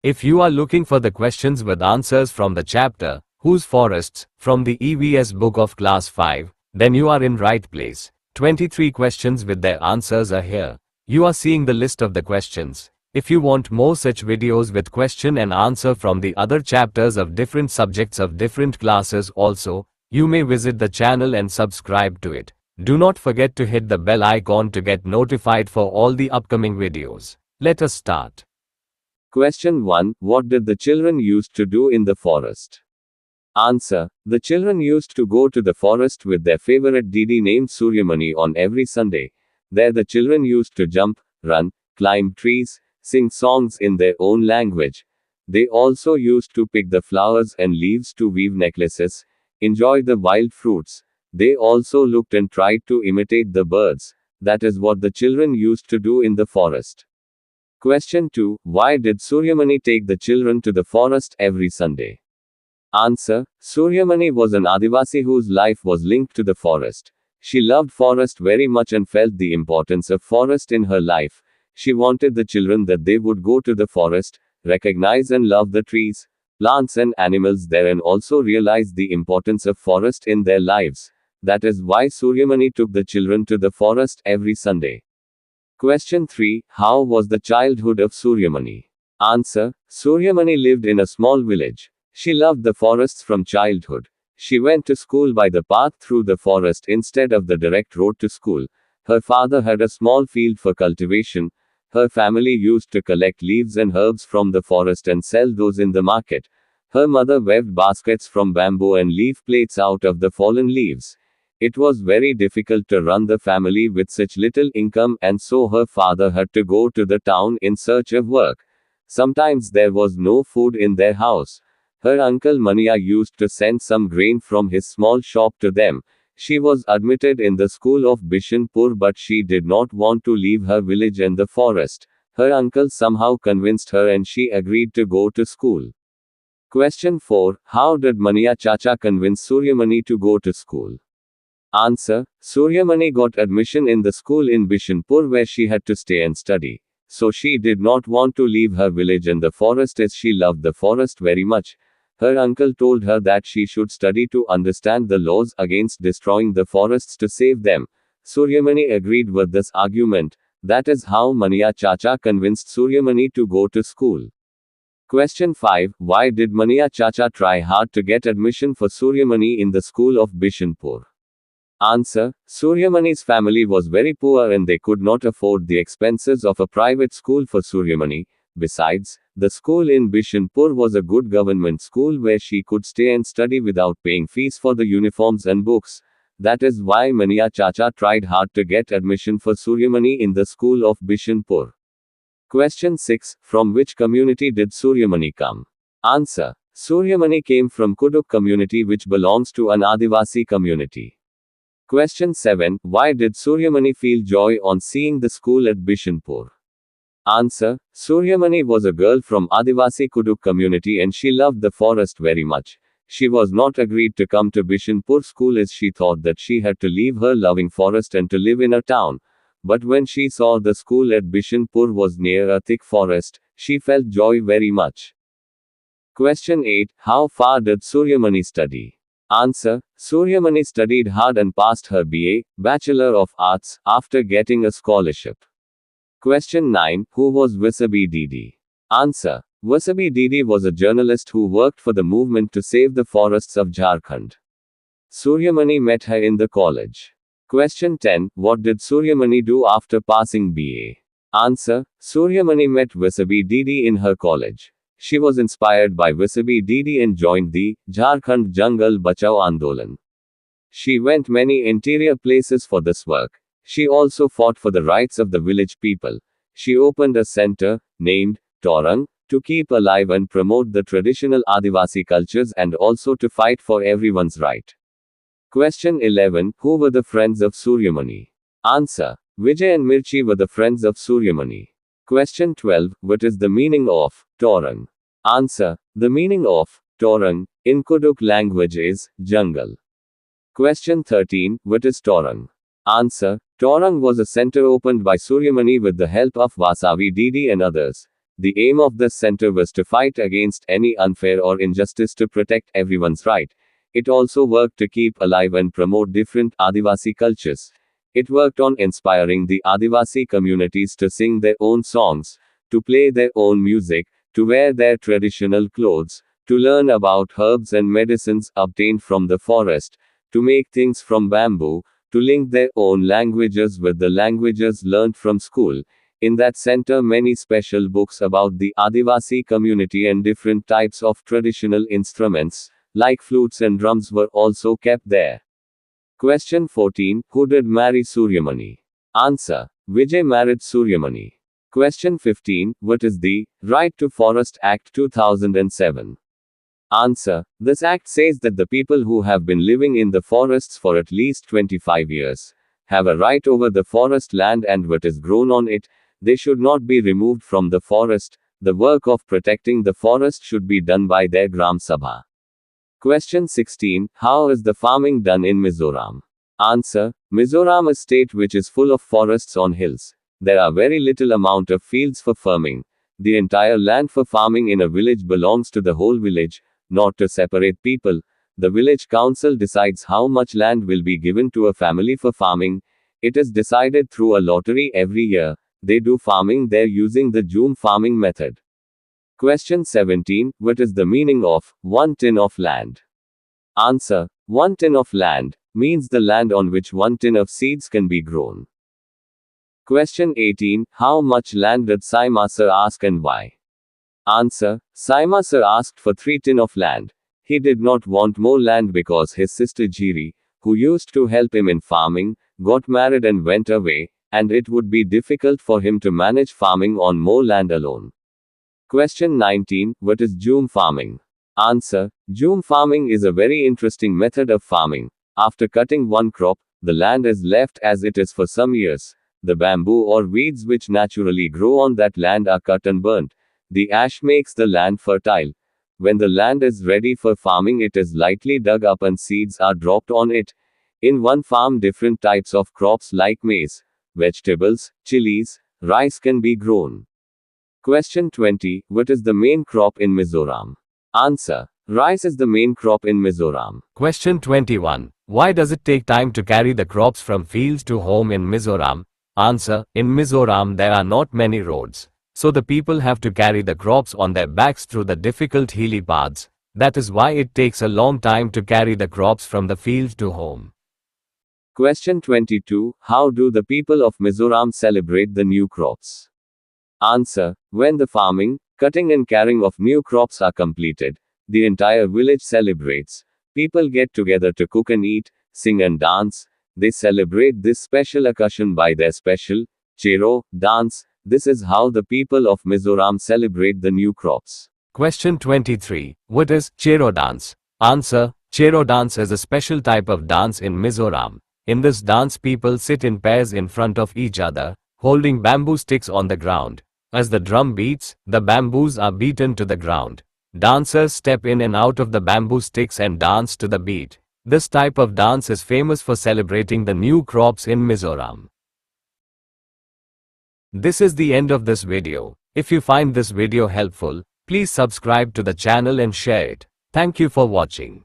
If you are looking for the questions with answers from the chapter, Whose Forests, from the EVS book of class 5, then you are in right place. 23 questions with their answers are here. You are seeing the list of the questions. If you want more such videos with question and answer from the other chapters of different subjects of different classes also, you may visit the channel and subscribe to it. Do not forget to hit the bell icon to get notified for all the upcoming videos. Let us start. Question 1. What did the children used to do in the forest? Answer. The children used to go to the forest with their favorite Didi named Suryamani on every Sunday. There the children used to jump, run, climb trees, sing songs in their own language. They also used to pick the flowers and leaves to weave necklaces, enjoy the wild fruits. They also looked and tried to imitate the birds. That is what the children used to do in the forest. Question 2. Why did Suryamani take the children to the forest every Sunday? Answer. Suryamani was an Adivasi whose life was linked to the forest. She loved forest very much and felt the importance of forest in her life. She wanted the children that they would go to the forest, recognize and love the trees, plants and animals there and also realize the importance of forest in their lives. That is why Suryamani took the children to the forest every Sunday. Question 3. How was the childhood of Suryamani? Answer. Suryamani lived in a small village. She loved the forests from childhood. She went to school by the path through the forest instead of the direct road to school. Her father had a small field for cultivation. Her family used to collect leaves and herbs from the forest and sell those in the market. Her mother weaved baskets from bamboo and leaf plates out of the fallen leaves. It was very difficult to run the family with such little income, and so her father had to go to the town in search of work. Sometimes there was no food in their house. Her uncle Maniya used to send some grain from his small shop to them. She was admitted in the school of Bishanpur, but she did not want to leave her village and the forest. Her uncle somehow convinced her and she agreed to go to school. Question 4. How did Maniya Chacha convince Suryamani to go to school? Answer. Suryamani got admission in the school in Bishanpur where she had to stay and study. So she did not want to leave her village and the forest as she loved the forest very much. Her uncle told her that she should study to understand the laws against destroying the forests to save them. Suryamani agreed with this argument. That is how Maniya Chacha convinced Suryamani to go to school. Question 5. Why did Maniya Chacha try hard to get admission for Suryamani in the school of Bishanpur? Answer. Suryamani's family was very poor and they could not afford the expenses of a private school for Suryamani. Besides, the school in Bishanpur was a good government school where she could stay and study without paying fees for the uniforms and books. That is why Maniya Chacha tried hard to get admission for Suryamani in the school of Bishanpur. Question 6. From which community did Suryamani come? Answer. Suryamani came from Kuduk community, which belongs to an Adivasi community. Question 7. Why did Suryamani feel joy on seeing the school at Bishanpur? Answer. Suryamani was a girl from Adivasi Kuduk community and she loved the forest very much. She was not agreed to come to Bishanpur school as she thought that she had to leave her loving forest and to live in a town. But when she saw the school at Bishanpur was near a thick forest, she felt joy very much. Question 8. How far did Suryamani study? Answer. Suryamani studied hard and passed her BA, Bachelor of Arts, after getting a scholarship. Question 9. Who was Vasabi Didi? Answer. Vasabi Didi was a journalist who worked for the movement to save the forests of Jharkhand. Suryamani met her in the college. Question 10. What did Suryamani do after passing BA? Answer. Suryamani met Vasabi Didi in her college. She was inspired by Vasabi Didi and joined the Jharkhand Jangal Bachao Andolan. She went many interior places for this work. She also fought for the rights of the village people. She opened a center, named Torang, to keep alive and promote the traditional Adivasi cultures and also to fight for everyone's right. Question 11. Who were the friends of Suryamani? Answer. Vijay and Mirchi were the friends of Suryamani. Question 12. What is the meaning of Torang? Answer. The meaning of Torang in Kuduk language is jungle. Question 13. What is Torang? Answer. Torang was a center opened by Suryamani with the help of Vasavi Didi and others. The aim of this center was to fight against any unfair or injustice to protect everyone's right. It also worked to keep alive and promote different Adivasi cultures. It worked on inspiring the Adivasi communities to sing their own songs, to play their own music, to wear their traditional clothes, to learn about herbs and medicines obtained from the forest, to make things from bamboo, to link their own languages with the languages learned from school. In that center, many special books about the Adivasi community and different types of traditional instruments, like flutes and drums, were also kept there. Question 14. Who did marry Suryamani? Answer. Vijay married Suryamani. Question 15. What is the Right to Forest Act 2007? Answer. This act says that the people who have been living in the forests for at least 25 years have a right over the forest land and what is grown on it. They should not be removed from the forest. The work of protecting the forest should be done by their Gram Sabha. Question 16. How is the farming done in Mizoram? Answer. Mizoram is a state which is full of forests on hills. There are very little amount of fields for farming. The entire land for farming in a village belongs to the whole village, not to separate people. The village council decides how much land will be given to a family for farming. It is decided through a lottery every year. They do farming there using the Jhum farming method. Question 17. What is the meaning of 1 tin of land? Answer. 1 tin of land means the land on which 1 tin of seeds can be grown. Question 18. How much land did Saima Sir ask and why? Answer. Saima Sir asked for 3 tin of land. He did not want more land because his sister Jiri, who used to help him in farming, got married and went away, and it would be difficult for him to manage farming on more land alone. Question 19. What is Jhum farming? Answer. Jhum farming is a very interesting method of farming. After cutting one crop, the land is left as it is for some years. The bamboo or weeds which naturally grow on that land are cut and burnt. The ash makes the land fertile. When the land is ready for farming, it is lightly dug up and seeds are dropped on it. In one farm, different types of crops like maize, vegetables, chilies, rice can be grown. Question 20. What is the main crop in Mizoram? Answer. Rice is the main crop in Mizoram. Question 21. Why does it take time to carry the crops from fields to home in Mizoram? Answer. In Mizoram there are not many roads. So the people have to carry the crops on their backs through the difficult hilly paths. That is why it takes a long time to carry the crops from the field to home. Question 22. How do the people of Mizoram celebrate the new crops? Answer. When the farming, cutting and carrying of new crops are completed, the entire village celebrates. People get together to cook and eat, sing and dance. They celebrate this special occasion by their special Chero dance. This is how the people of Mizoram celebrate the new crops. Question 23. What is Chero dance? Answer. Chero dance is a special type of dance in Mizoram. In this dance, people sit in pairs in front of each other, holding bamboo sticks on the ground. As the drum beats, the bamboos are beaten to the ground. Dancers step in and out of the bamboo sticks and dance to the beat. This type of dance is famous for celebrating the new crops in Mizoram. This is the end of this video. If you find this video helpful, please subscribe to the channel and share it. Thank you for watching.